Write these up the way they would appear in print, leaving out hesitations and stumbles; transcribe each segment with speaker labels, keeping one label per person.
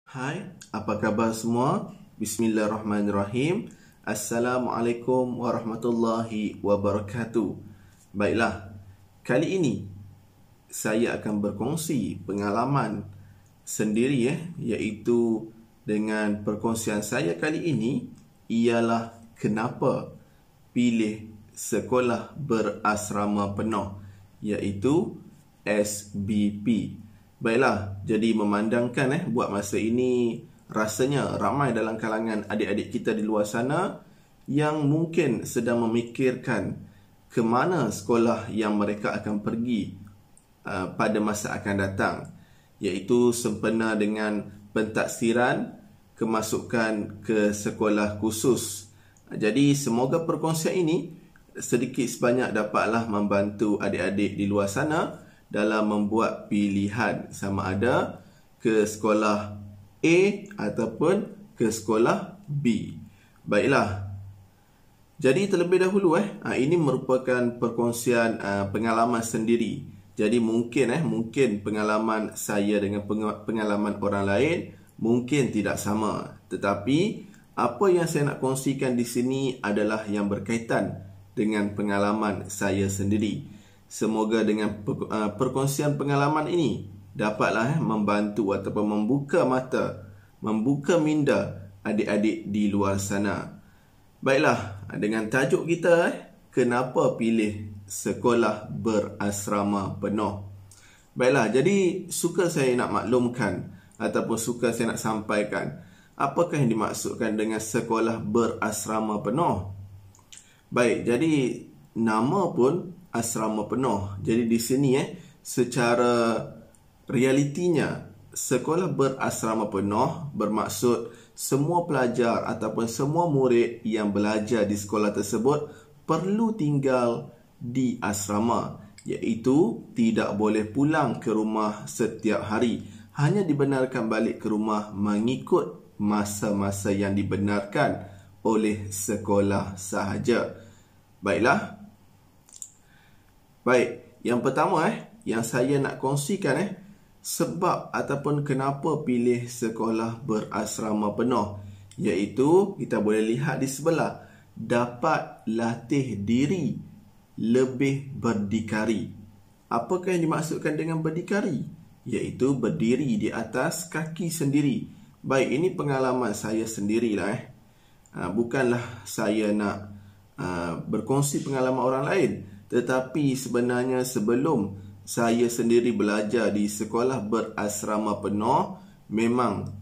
Speaker 1: Hai, apa khabar semua? Bismillahirrahmanirrahim. Assalamualaikum warahmatullahi wabarakatuh. Baiklah, kali ini saya akan berkongsi pengalaman sendiri iaitu dengan perkongsian saya kali ini ialah kenapa pilih sekolah berasrama penuh iaitu SBP. Baiklah, jadi memandangkan buat masa ini rasanya ramai dalam kalangan adik-adik kita di luar sana yang mungkin sedang memikirkan ke mana sekolah yang mereka akan pergi pada masa akan datang, iaitu sempena dengan pentaksiran kemasukan ke sekolah khusus. Jadi semoga perkongsian ini sedikit sebanyak dapatlah membantu adik-adik di luar sana dalam membuat pilihan sama ada ke sekolah A ataupun ke sekolah B. Baiklah. Jadi terlebih dahulu ini merupakan perkongsian pengalaman sendiri. Jadi mungkin pengalaman saya dengan pengalaman orang lain mungkin tidak sama. Tetapi apa yang saya nak kongsikan di sini adalah yang berkaitan dengan pengalaman saya sendiri. Semoga dengan perkongsian pengalaman ini dapatlah membantu ataupun membuka mata, membuka minda adik-adik di luar sana. Baiklah, dengan tajuk kita, kenapa pilih sekolah berasrama penuh? Baiklah, jadi suka saya nak maklumkan ataupun suka saya nak sampaikan apakah yang dimaksudkan dengan sekolah berasrama penuh. Baik, jadi nama pun asrama penuh. Jadi di sini secara realitinya sekolah berasrama penuh bermaksud semua pelajar ataupun semua murid yang belajar di sekolah tersebut perlu tinggal di asrama, iaitu tidak boleh pulang ke rumah setiap hari, hanya dibenarkan balik ke rumah mengikut masa-masa yang dibenarkan oleh sekolah sahaja. Baiklah. Baik, yang pertama yang saya nak kongsikan sebab ataupun kenapa pilih sekolah berasrama penuh, iaitu kita boleh lihat di sebelah, dapat latih diri lebih berdikari. Apakah yang dimaksudkan dengan berdikari? Iaitu berdiri di atas kaki sendiri. Baik, ini pengalaman saya sendirilah bukanlah saya nak berkongsi pengalaman orang lain. Tetapi sebenarnya sebelum saya sendiri belajar di sekolah berasrama penuh, memang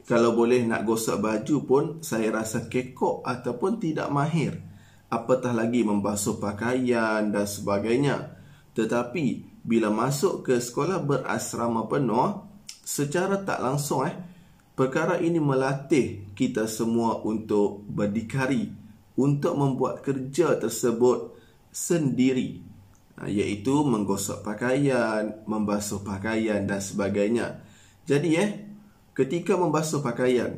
Speaker 1: kalau boleh nak gosok baju pun saya rasa kekok ataupun tidak mahir. Apatah lagi membasuh pakaian dan sebagainya. Tetapi bila masuk ke sekolah berasrama penuh, secara tak langsung perkara ini melatih kita semua untuk berdikari, untuk membuat kerja tersebut sendiri, iaitu menggosok pakaian, membasuh pakaian dan sebagainya. Jadi ketika membasuh pakaian,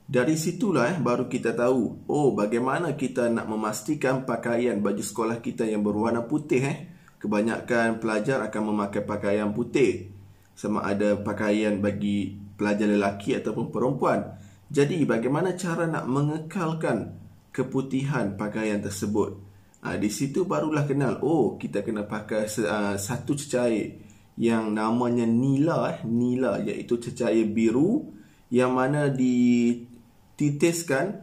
Speaker 1: dari situlah baru kita tahu bagaimana kita nak memastikan pakaian baju sekolah kita yang berwarna putih. Kebanyakan pelajar akan memakai pakaian putih, sama ada pakaian bagi pelajar lelaki ataupun perempuan. Jadi bagaimana cara nak mengekalkan keputihan pakaian tersebut? Di situ barulah kenal, kita kena pakai satu cecair yang namanya nila, iaitu cecair biru yang mana titikkan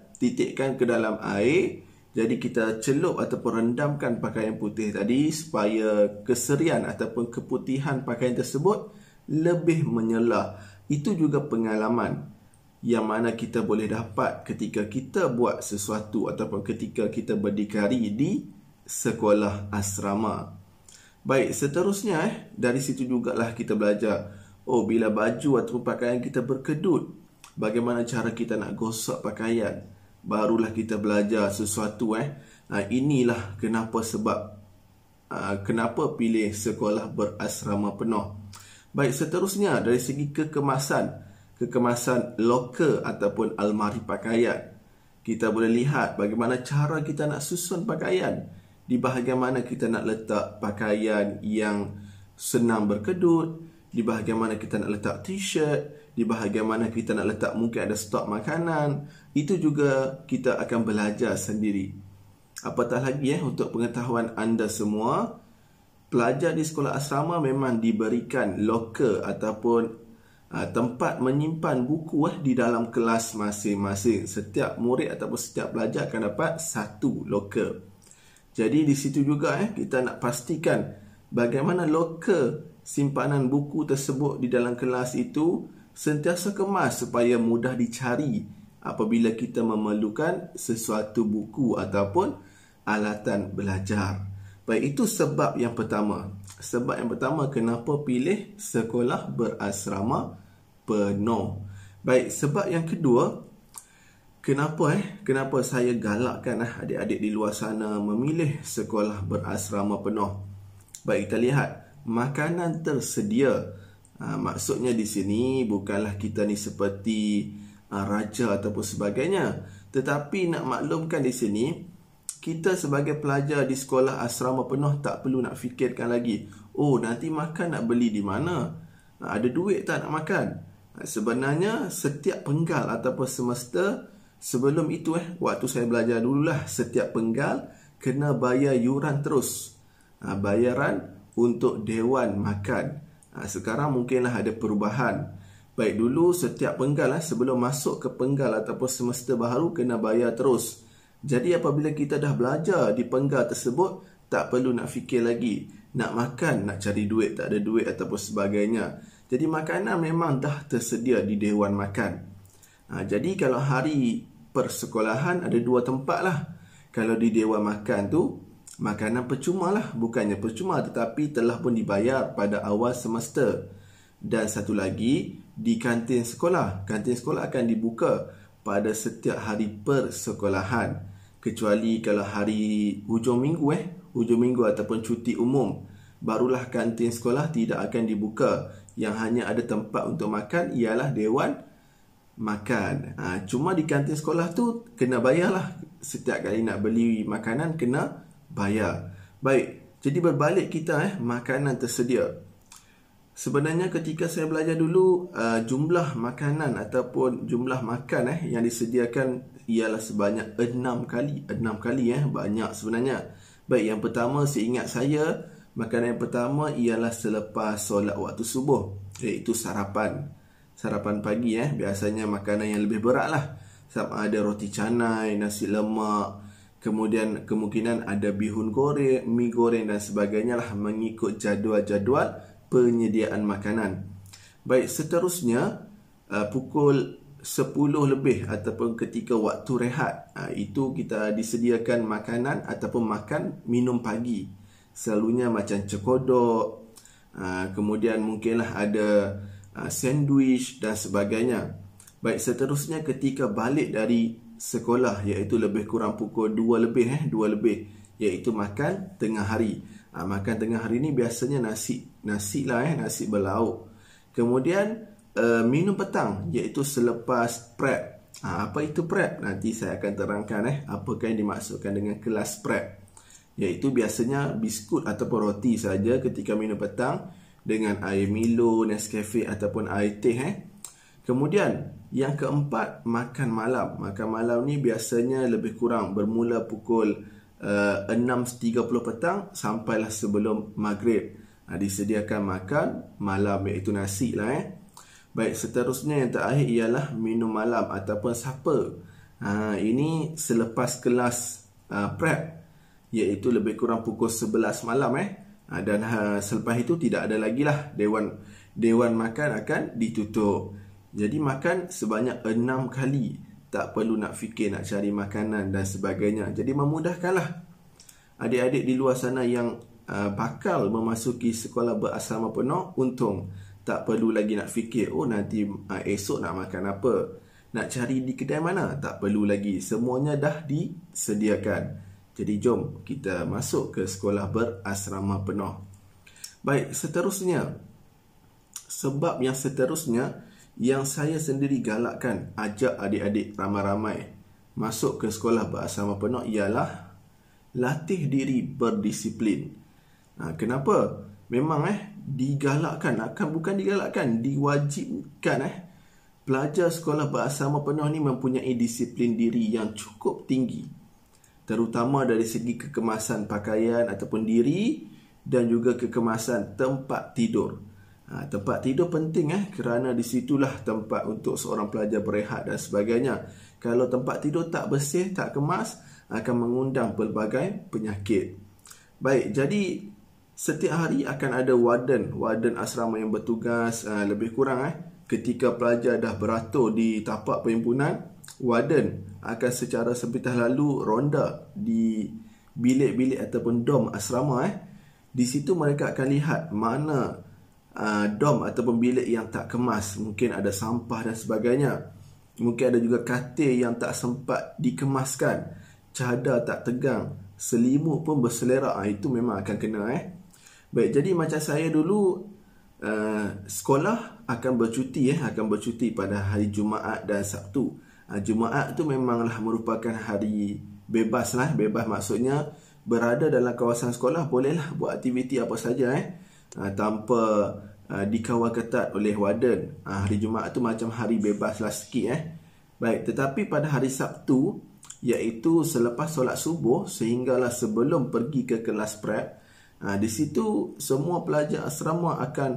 Speaker 1: ke dalam air. Jadi kita celup ataupun rendamkan pakaian putih tadi supaya keserian ataupun keputihan pakaian tersebut lebih menyelah. Itu juga pengalaman yang mana kita boleh dapat ketika kita buat sesuatu ataupun ketika kita berdikari di sekolah asrama. Baik, seterusnya dari situ jugalah kita belajar bila baju ataupun pakaian kita berkedut, bagaimana cara kita nak gosok pakaian. Barulah kita belajar sesuatu inilah kenapa pilih sekolah berasrama penuh. Baik, seterusnya dari segi kekemasan loker ataupun almari pakaian, kita boleh lihat bagaimana cara kita nak susun pakaian. Di bahagian mana kita nak letak pakaian yang senang berkedut, di bahagian mana kita nak letak t-shirt, di bahagian mana kita nak letak mungkin ada stok makanan. Itu juga kita akan belajar sendiri. Apatah lagi untuk pengetahuan anda semua, pelajar di sekolah asrama memang diberikan loker ataupun tempat menyimpan buku di dalam kelas masing-masing. Setiap murid ataupun setiap pelajar akan dapat satu loker. Jadi di situ juga kita nak pastikan bagaimana loker simpanan buku tersebut di dalam kelas itu sentiasa kemas supaya mudah dicari apabila kita memerlukan sesuatu buku ataupun alatan belajar. Baik, itu sebab yang pertama. Sebab yang pertama kenapa pilih sekolah berasrama penuh. Baik, sebab yang kedua, kenapa saya galakkan adik-adik di luar sana memilih sekolah berasrama penuh. Baik, kita lihat makanan tersedia. Maksudnya di sini bukanlah kita ni seperti raja ataupun sebagainya, tetapi nak maklumkan di sini kita sebagai pelajar di sekolah asrama penuh tak perlu nak fikirkan lagi, oh nanti makan nak beli di mana, ada duit tak nak makan. Sebenarnya setiap penggal ataupun semester sebelum itu waktu saya belajar dululah, setiap penggal kena bayar yuran terus, bayaran untuk dewan makan. Sekarang mungkinlah ada perubahan. Baik, dulu setiap penggal sebelum masuk ke penggal ataupun semester baru kena bayar terus. Jadi apabila kita dah belajar di penggal tersebut, tak perlu nak fikir lagi nak makan, nak cari duit, tak ada duit ataupun sebagainya. Jadi makanan memang dah tersedia di dewan makan. Jadi kalau hari persekolahan ada dua tempat lah. Kalau di dewan makan tu makanan percuma lah, bukannya percuma tetapi telah pun dibayar pada awal semester. Dan satu lagi di kantin sekolah. Kantin sekolah akan dibuka pada setiap hari persekolahan. Kecuali kalau hari hujung minggu ataupun cuti umum, barulah kantin sekolah tidak akan dibuka. Yang hanya ada tempat untuk makan ialah dewan makan. Cuma di kantin sekolah tu kena bayarlah. Setiap kali nak beli makanan kena bayar. Baik, jadi berbalik kita makanan tersedia. Sebenarnya ketika saya belajar dulu, jumlah makanan ataupun jumlah makan yang disediakan ialah sebanyak 6 kali. 6 kali banyak sebenarnya. Baik, yang pertama seingat saya, makanan yang pertama ialah selepas solat waktu subuh, iaitu sarapan. Sarapan pagi biasanya makanan yang lebih berat lah. Sama ada roti canai, nasi lemak, kemudian kemungkinan ada bihun goreng, mi goreng dan sebagainya lah, mengikut jadual-jadual penyediaan makanan. Baik, seterusnya pukul 10 lebih ataupun ketika waktu rehat, itu kita disediakan makanan ataupun makan minum pagi. Selalunya macam cekodok, kemudian mungkinlah ada sandwich dan sebagainya. Baik, seterusnya ketika balik dari sekolah, iaitu lebih kurang pukul 2 lebih, iaitu makan tengah hari. Makan tengah hari ni biasanya nasi berlauk. Kemudian minum petang, iaitu selepas prep. Apa itu prep? Nanti saya akan terangkan apakah yang dimaksudkan dengan kelas prep. Iaitu biasanya biskut ataupun roti saja ketika minum petang dengan air Milo, Nescafe ataupun air teh. Kemudian yang keempat, makan malam. Makan malam ni biasanya lebih kurang bermula pukul 6.30 petang sampailah sebelum maghrib. Disediakan makan malam, iaitu nasi lah. Baik, seterusnya yang terakhir ialah minum malam ataupun supper. Ini selepas kelas prep, iaitu lebih kurang pukul 11 malam. Dan selepas itu tidak ada lagi lah, dewan makan akan ditutup. Jadi makan sebanyak 6 kali. Tak perlu nak fikir nak cari makanan dan sebagainya. Jadi memudahkanlah adik-adik di luar sana yang bakal memasuki sekolah berasrama penuh. Untung tak perlu lagi nak fikir, oh nanti esok nak makan apa, nak cari di kedai mana, tak perlu lagi. Semuanya dah disediakan. Jadi jom kita masuk ke sekolah berasrama penuh. Baik, seterusnya, sebab yang seterusnya yang saya sendiri galakkan, ajak adik-adik ramai-ramai masuk ke sekolah berasrama penuh ialah latih diri berdisiplin. Kenapa? Memang digalakkan, bukan digalakkan, diwajibkan pelajar sekolah berasrama penuh ni mempunyai disiplin diri yang cukup tinggi, terutama dari segi kekemasan pakaian ataupun diri dan juga kekemasan tempat tidur. Tempat tidur penting kerana di situlah tempat untuk seorang pelajar berehat dan sebagainya. Kalau tempat tidur tak bersih, tak kemas, akan mengundang pelbagai penyakit. Baik, jadi setiap hari akan ada warden asrama yang bertugas. Lebih kurang ketika pelajar dah beratur di tapak perhimpunan, warden akan secara sepintas lalu ronda di bilik-bilik ataupun dom asrama. Di situ mereka akan lihat mana dom ataupun bilik yang tak kemas, mungkin ada sampah dan sebagainya. Mungkin ada juga katil yang tak sempat dikemaskan, cadar tak tegang, selimut pun berselerak. Itu memang akan kena. Baik, jadi macam saya dulu, sekolah akan bercuti pada hari Jumaat dan Sabtu. Jumaat tu memanglah merupakan hari bebas bebas maksudnya berada dalam kawasan sekolah bolehlah buat aktiviti apa saja tanpa dikawal ketat oleh warden. Hari Jumaat tu macam hari bebas lah sikit. Baik, tetapi pada hari Sabtu, iaitu selepas solat subuh sehinggalah sebelum pergi ke kelas prep, di situ semua pelajar asrama akan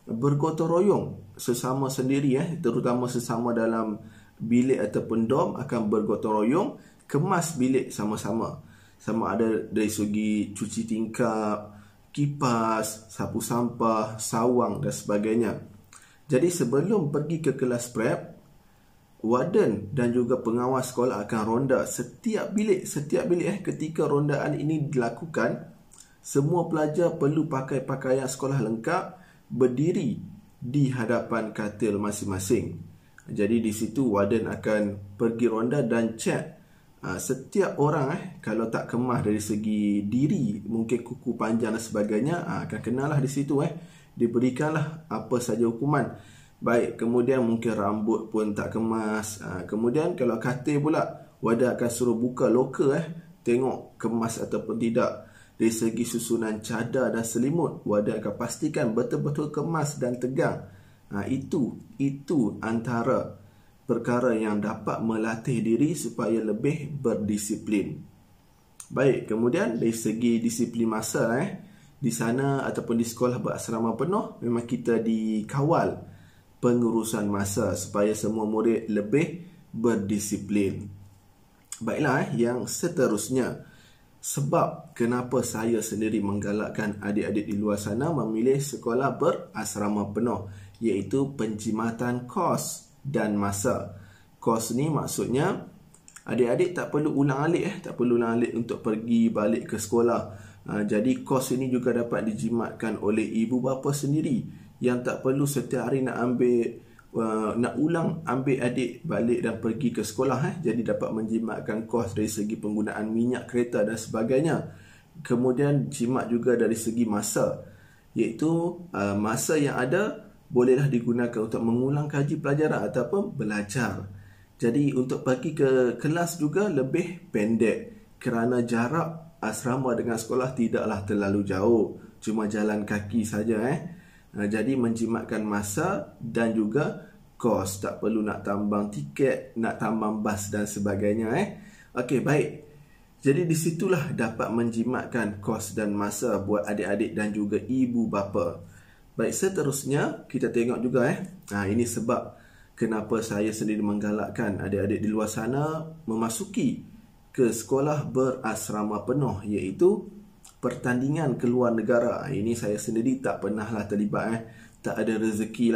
Speaker 1: bergotong royong sesama sendiri, terutama sesama dalam bilik ataupun dom akan bergotong royong kemas bilik sama-sama. Sama ada dari segi cuci tingkap, kipas, sapu sampah, sawang dan sebagainya. Jadi sebelum pergi ke kelas prep, warden dan juga pengawas sekolah akan ronda setiap bilik. Ketika rondaan ini dilakukan, semua pelajar perlu pakai pakaian sekolah lengkap, berdiri di hadapan katil masing-masing. Jadi di situ warden akan pergi ronda dan cek setiap orang kalau tak kemas dari segi diri, mungkin kuku panjang dan sebagainya, akan kenalah di situ diberikanlah apa saja hukuman. Baik, kemudian mungkin rambut pun tak kemas. Kemudian kalau katil pula, warden akan suruh buka loker tengok kemas ataupun tidak. Dari segi susunan cadar dan selimut, warden akan pastikan betul-betul kemas dan tegang. Itu antara perkara yang dapat melatih diri supaya lebih berdisiplin. Baik, kemudian dari segi disiplin masa, di sana ataupun di sekolah berasrama penuh, memang kita dikawal pengurusan masa supaya semua murid lebih berdisiplin. Baiklah, yang seterusnya, sebab kenapa saya sendiri menggalakkan adik-adik di luar sana memilih sekolah berasrama penuh, iaitu penjimatan kos dan masa. Kos ni maksudnya adik-adik tak perlu ulang alik untuk pergi balik ke sekolah. Jadi kos ini juga dapat dijimatkan oleh ibu bapa sendiri yang tak perlu setiap hari nak ulang ambil adik balik dan pergi ke sekolah. Jadi dapat menjimatkan kos dari segi penggunaan minyak kereta dan sebagainya. Kemudian jimat juga dari segi masa, iaitu masa yang ada bolehlah digunakan untuk mengulang kaji pelajaran ataupun belajar. Jadi untuk pergi ke kelas juga lebih pendek kerana jarak asrama dengan sekolah tidaklah terlalu jauh, cuma jalan kaki saja. Jadi menjimatkan masa dan juga kos, tak perlu nak tambang tiket, nak tambang bas dan sebagainya. Okey, baik. Jadi disitulah dapat menjimatkan kos dan masa buat adik-adik dan juga ibu bapa. Baik, seterusnya kita tengok juga ini sebab kenapa saya sendiri menggalakkan adik-adik di luar sana memasuki ke sekolah berasrama penuh, iaitu pertandingan ke luar negara. Ini saya sendiri tak pernahlah terlibat, tak ada rezeki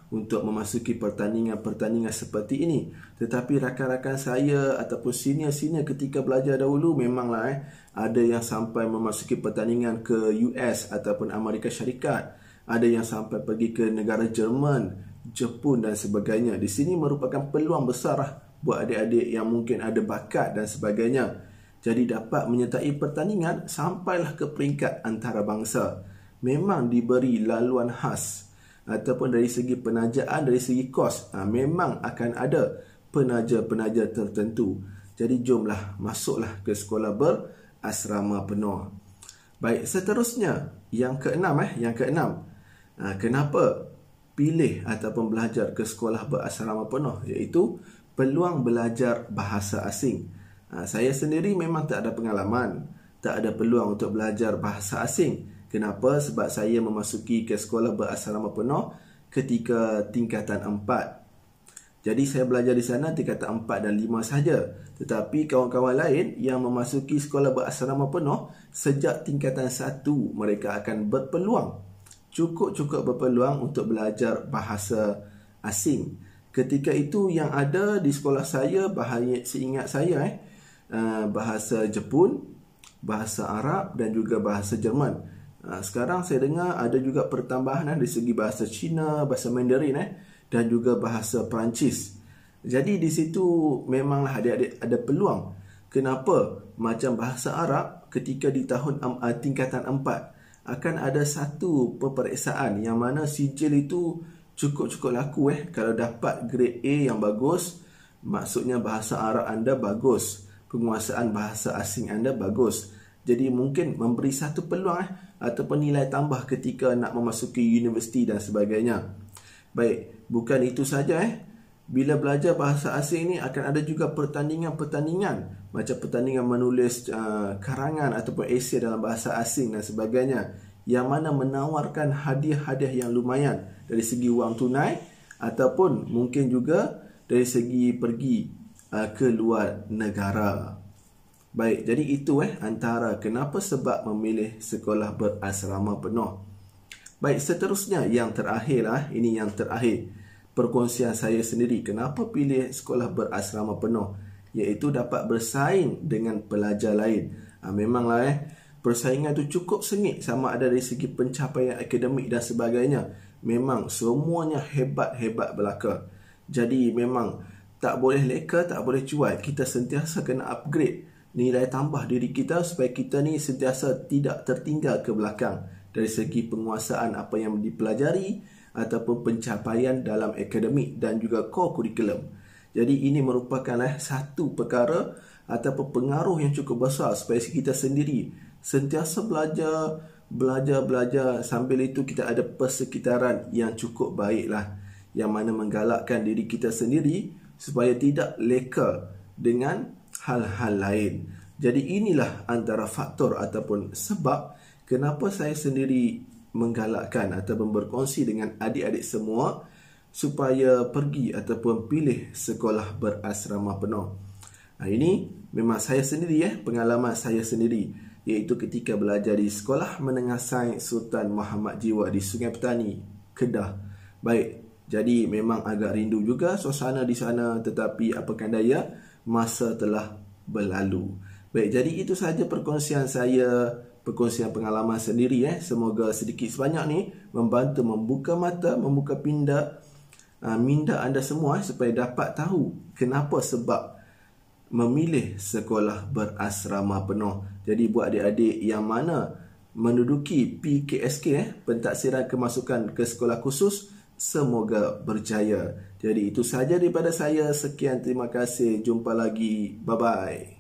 Speaker 1: untuk memasuki pertandingan seperti ini. Tetapi rakan-rakan saya ataupun senior-senior ketika belajar dahulu memanglah ada yang sampai memasuki pertandingan ke US ataupun Amerika Syarikat. Ada yang sampai pergi ke negara Jerman, Jepun dan sebagainya. Di sini merupakan peluang besar buat adik-adik yang mungkin ada bakat dan sebagainya. Jadi dapat menyertai pertandingan sampailah ke peringkat antarabangsa. Memang diberi laluan khas ataupun dari segi penajaan, dari segi kos, memang akan ada penaja-penaja tertentu. Jadi jomlah, masuklah ke sekolah berasrama penuh. Baik, seterusnya yang keenam. Kenapa pilih ataupun belajar ke sekolah berasrama penuh, iaitu peluang belajar bahasa asing. Saya sendiri memang tak ada pengalaman, tak ada peluang untuk belajar bahasa asing. Kenapa? Sebab saya memasuki ke sekolah berasrama penuh ketika tingkatan 4. Jadi saya belajar di sana tingkatan 4 dan 5 saja. Tetapi kawan-kawan lain yang memasuki sekolah berasrama penuh sejak tingkatan 1, mereka akan berpeluang, cukup berpeluang untuk belajar bahasa asing. Ketika itu yang ada di sekolah saya, seingat saya, bahasa Jepun, bahasa Arab dan juga bahasa Jerman. Sekarang saya dengar ada juga pertambahan dari segi bahasa Cina, bahasa Mandarin dan juga bahasa Perancis. Jadi di situ memanglah adik-adik ada peluang. Kenapa? Macam bahasa Arab ketika di tahun tingkatan 4 akan ada satu peperiksaan yang mana sijil itu cukup laku. Kalau dapat grade A yang bagus, maksudnya bahasa Arab anda bagus, penguasaan bahasa asing anda bagus. Jadi mungkin memberi satu peluang ataupun nilai tambah ketika nak memasuki universiti dan sebagainya. Baik, bukan itu saja. Bila belajar bahasa asing ni akan ada juga pertandingan-pertandingan, macam pertandingan menulis karangan ataupun esei dalam bahasa asing dan sebagainya, yang mana menawarkan hadiah-hadiah yang lumayan dari segi wang tunai ataupun mungkin juga dari segi pergi ke luar negara. Baik, jadi itu antara kenapa sebab memilih sekolah berasrama penuh. Baik, seterusnya yang terakhir ini yang terakhir, perkongsian saya sendiri kenapa pilih sekolah berasrama penuh, iaitu dapat bersaing dengan pelajar lain. Memanglah persaingan tu cukup sengit, sama ada dari segi pencapaian akademik dan sebagainya. Memang semuanya hebat-hebat belaka. Jadi memang tak boleh leka, tak boleh cuai. Kita sentiasa kena upgrade nilai tambah diri kita supaya kita ni sentiasa tidak tertinggal ke belakang dari segi penguasaan apa yang dipelajari ataupun pencapaian dalam akademik dan juga core curriculum. Jadi ini merupakan satu perkara ataupun pengaruh yang cukup besar supaya kita sendiri sentiasa belajar sambil itu kita ada persekitaran yang cukup baiklah, yang mana menggalakkan diri kita sendiri supaya tidak leka dengan hal-hal lain. Jadi inilah antara faktor ataupun sebab kenapa saya sendiri menggalakkan ataupun berkongsi dengan adik-adik semua supaya pergi ataupun pilih sekolah berasrama penuh. Ini memang saya sendiri, pengalaman saya sendiri, iaitu ketika belajar di Sekolah Menengah Sains Sultan Muhammad Jiwa di Sungai Petani, Kedah. Baik, jadi memang agak rindu juga suasana di sana, tetapi apakan daya, masa telah berlalu. Baik, jadi itu sahaja perkongsian saya, perkongsian pengalaman sendiri. Semoga sedikit sebanyak ni membantu membuka mata, membuka minda anda semua supaya dapat tahu kenapa sebab memilih sekolah berasrama penuh. Jadi buat adik-adik yang mana menduduki PKSK, pentaksiran kemasukan ke sekolah khusus, semoga berjaya. Jadi itu sahaja daripada saya. Sekian, terima kasih. Jumpa lagi. Bye-bye.